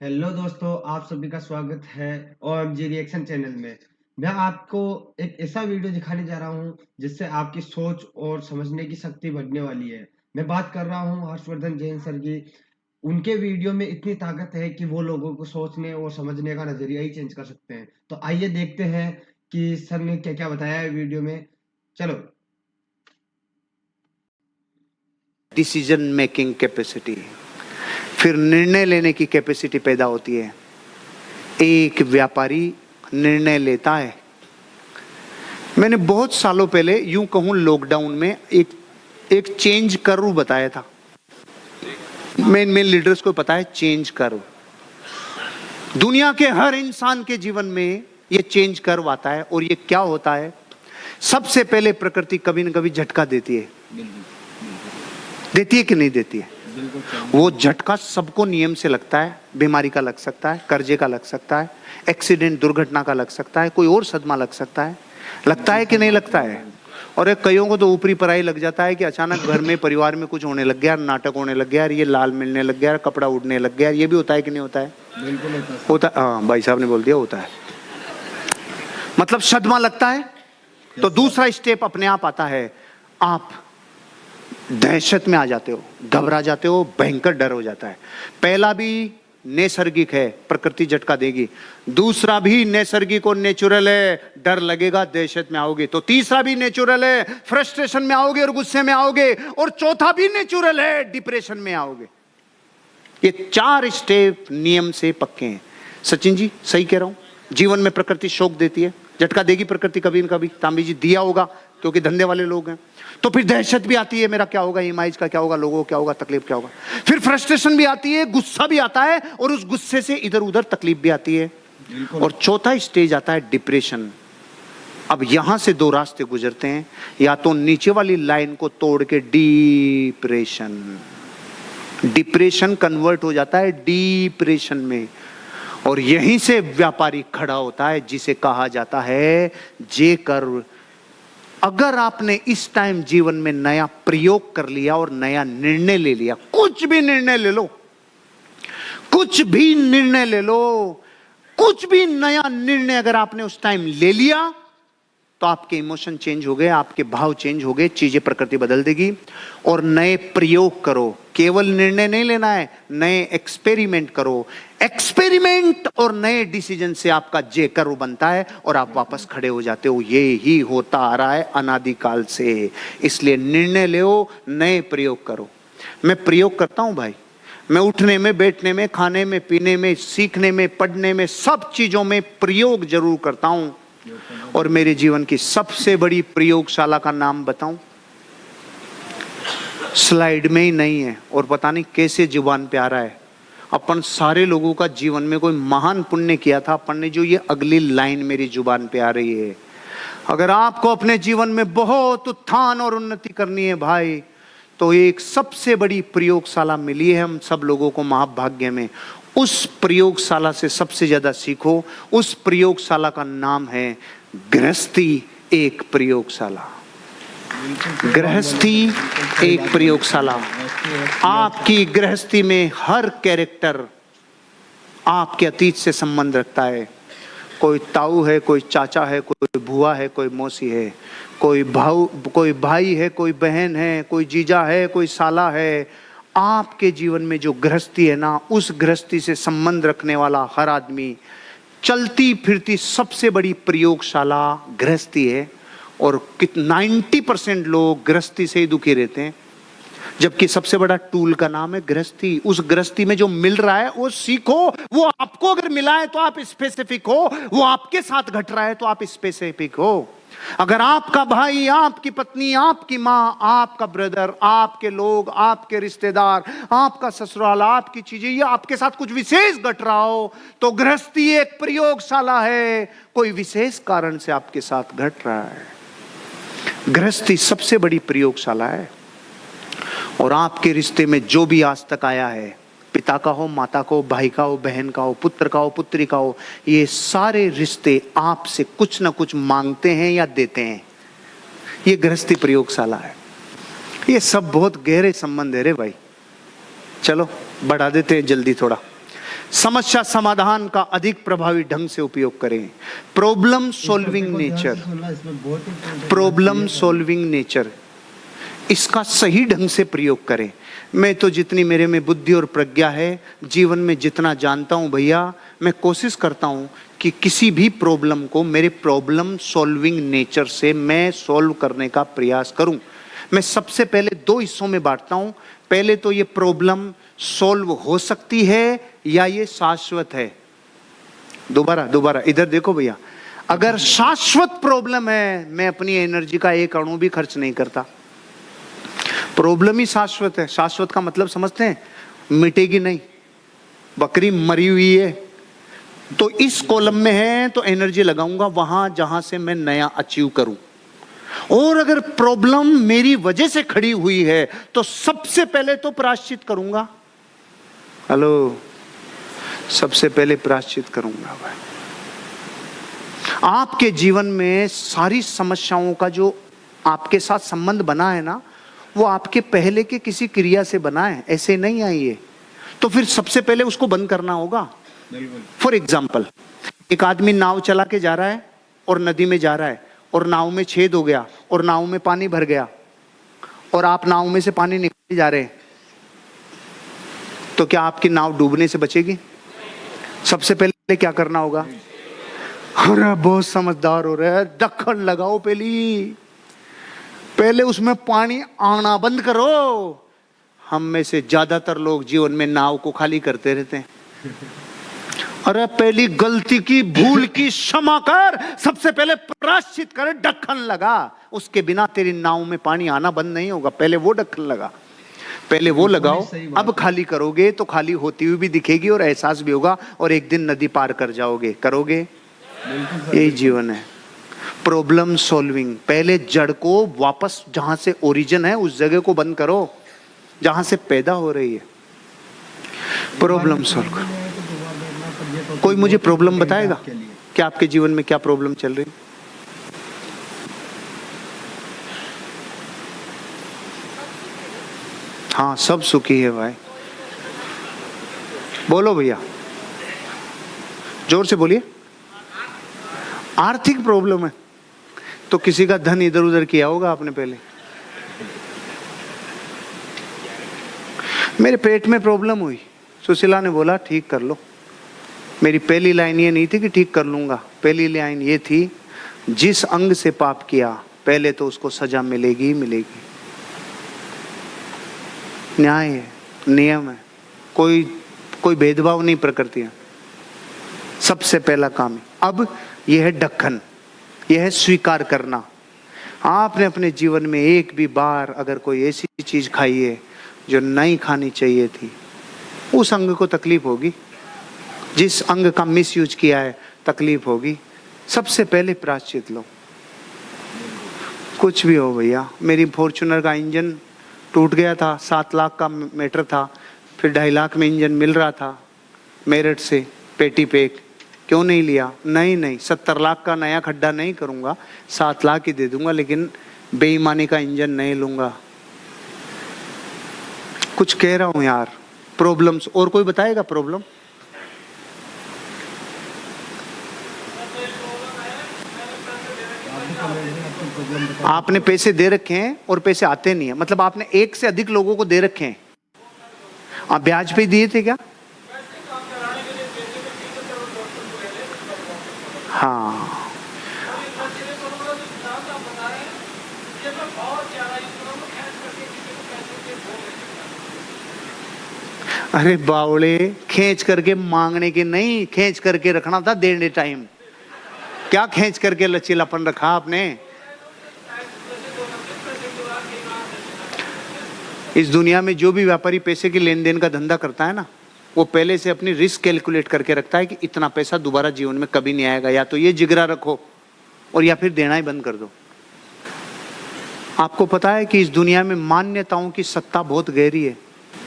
Hello दोस्तों, आप सभी का स्वागत है ओएमजी रिएक्शन चैनल में। मैं आपको एक ऐसा वीडियो दिखाने जा रहा हूं जिससे आपकी सोच और समझने की शक्ति बढ़ने वाली है। मैं बात कर रहा हूं हर्षवर्धन जैन सर की। उनके वीडियो में इतनी ताकत है कि वो लोगों को सोचने और समझने का नजरिया ही चेंज कर सकते हैं। तो आइए देखते हैं कि सर ने क्या क्या बताया है वीडियो में। चलो। डिसीजन मेकिंग कैपेसिटी, फिर निर्णय लेने की कैपेसिटी पैदा होती है। एक व्यापारी निर्णय लेता है। मैंने बहुत सालों पहले, यूं कहूं लॉकडाउन में, एक चेंज कर्व बताया था। मेन लीडर्स को पता है चेंज कर्व। दुनिया के हर इंसान के जीवन में ये चेंज कर्व आता है। और ये क्या होता है? सबसे पहले प्रकृति कभी न कभी झटका देती है। देती है कि नहीं देती है? वो झटका सबको नियम से लगता है। बीमारी का लग सकता है, कर्जे का लग सकता है, एक्सीडेंट दुर्घटना का लग सकता है, कोई और सदमा लग सकता है। लगता है कि नहीं लगता है? और एक कईयों को तो ऊपरी पराई लग जाता है कि अचानक घर में परिवार में कुछ होने लग गया, नाटक होने लग गया, ये लाल मिलने लग गया, कपड़ा उड़ने लग गया। ये भी होता है कि नहीं होता है? बिल्कुल होता है। हाँ, भाई साहब ने बोल दिया होता है। मतलब सदमा लगता है। तो दूसरा स्टेप अपने आप आता है। आप दहशत में आ जाते हो, घबरा जाते हो, भयंकर डर हो जाता है। पहला भी नैसर्गिक है, प्रकृति झटका देगी। दूसरा भी नैसर्गिक और नेचुरल है, डर लगेगा, दहशत में आओगे। तो तीसरा भी नेचुरल है, फ्रस्ट्रेशन में आओगे और गुस्से में आओगे। और चौथा भी नेचुरल है, डिप्रेशन में आओगे। ये 4 स्टेप नियम से पक्के हैं। सचिन जी सही कह रहा हूं? जीवन में प्रकृति शौक देती है, झटका देगी प्रकृति कभी न कभी। तांबी जी दिया होगा, क्योंकि धंधे वाले लोग हैं। तो फिर दहशत भी आती है, मेरा क्या होगा, ईएमआईज का क्या होगा, लोगों को क्या होगा, तकलीफ क्या होगा। फिर फ्रस्ट्रेशन भी आती है, गुस्सा भी आता है, और उस गुस्से से इधर उधर तकलीफ भी आती है। और चौथा स्टेज आता है डिप्रेशन। अब यहां से 2 रास्ते गुजरते हैं। या तो नीचे वाली लाइन को तोड़ के डिप्रेशन कन्वर्ट हो जाता है डिप्रेशन में। और यहीं से व्यापारी खड़ा होता है, जिसे कहा जाता है जे कर्व। अगर आपने इस टाइम जीवन में नया प्रयोग कर लिया और नया निर्णय ले लिया, कुछ भी निर्णय ले लो, कुछ भी निर्णय ले लो, कुछ भी नया निर्णय अगर आपने उस टाइम ले लिया, तो आपके इमोशन चेंज हो गए, आपके भाव चेंज हो गए, चीजें प्रकृति बदल देगी। और नए प्रयोग करो। केवल निर्णय नहीं लेना है, नए एक्सपेरिमेंट करो। एक्सपेरिमेंट और नए डिसीजन से आपका जे कर्व बनता है और आप वापस खड़े हो जाते हो। ये ही होता आ रहा है अनादिकाल से। इसलिए निर्णय लो, नए प्रयोग करो। मैं प्रयोग करता हूं भाई। मैं उठने में, बैठने में, खाने में, पीने में, सीखने में, पढ़ने में, सब चीजों में प्रयोग जरूर करता हूं। और मेरे जीवन की सबसे बड़ी प्रयोगशाला का नाम बताऊं? स्लाइड में ही नहीं है, और पता नहीं कैसे जुबान पे आ रहा है। अपन सारे लोगों का जीवन में कोई महान पुण्य किया था अपन ने, जो ये अगली लाइन मेरी जुबान पे आ रही है। अगर आपको अपने जीवन में बहुत उत्थान और उन्नति करनी है भाई, तो एक सबसे बड़ी प्रयोगशाला मिली है हम सब लोगों को महाभाग्य में। उस प्रयोगशाला से सबसे ज्यादा सीखो। उस प्रयोगशाला का नाम है गृहस्थी एक प्रयोगशाला। गृहस्थी एक प्रयोगशाला। आपकी गृहस्थी में हर कैरेक्टर आपके अतीत से संबंध रखता है। कोई ताऊ है, कोई चाचा है, कोई बुआ है, कोई मौसी है, कोई भाई है, कोई बहन है, कोई जीजा है, कोई साला है। आपके जीवन में जो गृहस्थी है ना, उस गृहस्थी से संबंध रखने वाला हर आदमी, चलती फिरती सबसे बड़ी प्रयोगशाला गृहस्थी है। और 90% लोग गृहस्थी से ही दुखी रहते हैं, जबकि सबसे बड़ा टूल का नाम है गृहस्थी। उस गृहस्थी में जो मिल रहा है वो सीखो। वो आपको अगर मिला है तो आप स्पेसिफिक हो, वो आपके साथ घट रहा है तो आप स्पेसिफिक हो। अगर आपका भाई, आपकी पत्नी, आपकी माँ, आपका ब्रदर, आपके लोग, आपके रिश्तेदार, आपका ससुराल, आपकी चीजें, ये आपके साथ कुछ विशेष घट रहा हो, तो गृहस्थी एक प्रयोगशाला है। कोई विशेष कारण से आपके साथ घट रहा है। गृहस्थी सबसे बड़ी प्रयोगशाला है। और आपके रिश्ते में जो भी आज तक आया है, पिता का हो, माता का हो, भाई का हो, बहन का हो, पुत्र का हो, पुत्री का हो, ये सारे रिश्ते आपसे कुछ ना कुछ मांगते हैं या देते हैं। ये गृहस्थी प्रयोगशाला है। ये सब बहुत गहरे संबंध है रे भाई। चलो बढ़ा देते हैं जल्दी थोड़ा। समस्या समाधान का अधिक प्रभावी ढंग से उपयोग करें। Problem solving nature, problem solving nature, इसका सही ढंग से प्रयोग करें। मैं तो जितनी मेरे में बुद्धि और प्रज्ञा है, जीवन में जितना जानता हूं भैया, मैं कोशिश करता हूं कि किसी भी प्रॉब्लम को मेरे प्रॉब्लम सॉल्विंग नेचर से मैं सॉल्व करने का प्रयास करूं। मैं सबसे पहले दो हिस्सों में बांटता हूं। पहले तो ये प्रॉब्लम सॉल्व हो सकती है या ये शाश्वत है। दोबारा इधर देखो भैया, अगर शाश्वत प्रॉब्लम है, मैं अपनी एनर्जी का एक अणु भी खर्च नहीं करता। प्रॉब्लम ही शाश्वत है। शाश्वत का मतलब समझते हैं, मिटेगी नहीं। बकरी मरी हुई है तो इस कॉलम में है तो एनर्जी लगाऊंगा वहां जहां से मैं नया अचीव करूं। और अगर प्रॉब्लम मेरी वजह से खड़ी हुई है तो सबसे पहले तो प्रायश्चित करूंगा। हेलो, सबसे पहले प्रायश्चित करूंगा भाई। आपके जीवन में सारी समस्याओं का जो आपके साथ संबंध बना है ना, वो आपके पहले के किसी क्रिया से बना है, ऐसे नहीं आई है। तो फिर सबसे पहले उसको बंद करना होगा। फॉर एग्जाम्पल, एक आदमी नाव चला के जा रहा है और नदी में जा रहा है और नाव में छेद हो गया और नाव में पानी भर गया और आप नाव में से पानी निकाले जा रहे हैं, तो क्या आपकी नाव डूबने से बचेगी? सबसे पहले क्या करना होगा? अरे बहुत समझदार हो रहा है, ढक्कन लगाओ, पहले उसमें पानी आना बंद करो। हम में से ज्यादातर लोग जीवन में नाव को खाली करते रहते हैं। अरे पहली गलती की, भूल की क्षमा कर, सबसे पहले प्रायश्चित कर, ढक्कन लगा। उसके बिना तेरी नाव में पानी आना बंद नहीं होगा। पहले वो ढक्कन लगा, पहले वो लगाओ। अब खाली करोगे तो खाली होती हुई भी दिखेगी और एहसास भी होगा और एक दिन नदी पार कर जाओगे। करोगे? यही जीवन है। प्रॉब्लम सॉल्विंग, पहले जड़ को वापस जहां से ओरिजिन है उस जगह को बंद करो जहां से पैदा हो रही है। प्रॉब्लम सॉल्व करो। कोई मुझे प्रॉब्लम बताएगा कि आपके जीवन में क्या प्रॉब्लम चल रही? हाँ, सब सुखी है भाई। बोलो भैया, जोर से बोलिए। आर्थिक प्रॉब्लम है तो किसी का धन इधर उधर किया होगा आपने पहले। मेरे पेट में प्रॉब्लम हुई, सुशीला ने बोला ठीक कर लो। मेरी पहली लाइन ये नहीं थी कि ठीक कर लूंगा, पहली लाइन ये थी, जिस अंग से पाप किया पहले तो उसको सजा मिलेगी ही मिलेगी। न्याय है, नियम है, कोई भेदभाव नहीं प्रकृति है। सबसे पहला काम है। अब यह है ढक्कन, यह है स्वीकार करना। आपने अपने जीवन में एक भी बार अगर कोई ऐसी चीज खाई है जो नहीं खानी चाहिए थी, उस अंग को तकलीफ होगी। जिस अंग का मिस यूज किया है तकलीफ होगी। सबसे पहले प्रायश्चित लो। कुछ भी हो भैया, मेरी फॉर्च्यूनर का इंजन टूट गया था, 7 लाख का मैटर था, फिर 2.5 लाख में इंजन मिल रहा था मेरठ से पेटी पैक। क्यों नहीं लिया? नहीं 70 लाख का नया खड्डा नहीं करूंगा, 7 लाख ही दे दूंगा, लेकिन बेईमानी का इंजन नहीं लूंगा। कुछ कह रहा हूं यार। प्रॉब्लम्स, और कोई बताएगा प्रॉब्लम? आपने पैसे दे रखे हैं और पैसे आते नहीं है, मतलब आपने एक से अधिक लोगों को दे रखे हैं। आप ब्याज पे दिए थे क्या? हाँ, अरे बावड़े, खींच करके मांगने के नहीं, खींच करके रखना था देने टाइम। क्या खींच करके लचीलापन रखा आपने? इस दुनिया में जो भी व्यापारी पैसे के लेन देन का धंधा करता है ना, वो पहले से अपनी रिस्क कैलकुलेट करके रखता है कि इतना पैसा दोबारा जीवन में कभी नहीं आएगा। या तो ये जिगरा रखो और या फिर देना ही बंद कर दो। आपको पता है कि इस दुनिया में मान्यताओं की सत्ता बहुत गहरी है।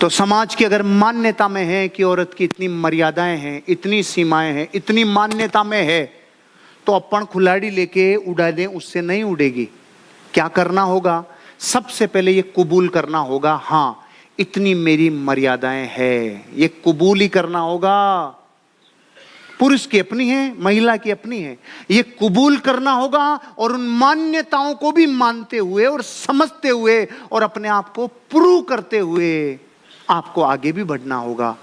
तो समाज की अगर मान्यता में है कि औरत की इतनी मर्यादाएं हैं, इतनी सीमाएं हैं, इतनी मान्यता में है, तो अपन खिलाड़ी लेके उड़ा दें, उससे नहीं उड़ेगी। क्या करना होगा? सबसे पहले ये कबूल करना होगा, हाँ इतनी मेरी मर्यादाएं है, ये कबूल ही करना होगा। पुरुष की अपनी है, महिला की अपनी है, ये कबूल करना होगा और उन मान्यताओं को भी मानते हुए और समझते हुए और अपने आप को प्रूव करते हुए आपको आगे भी बढ़ना होगा।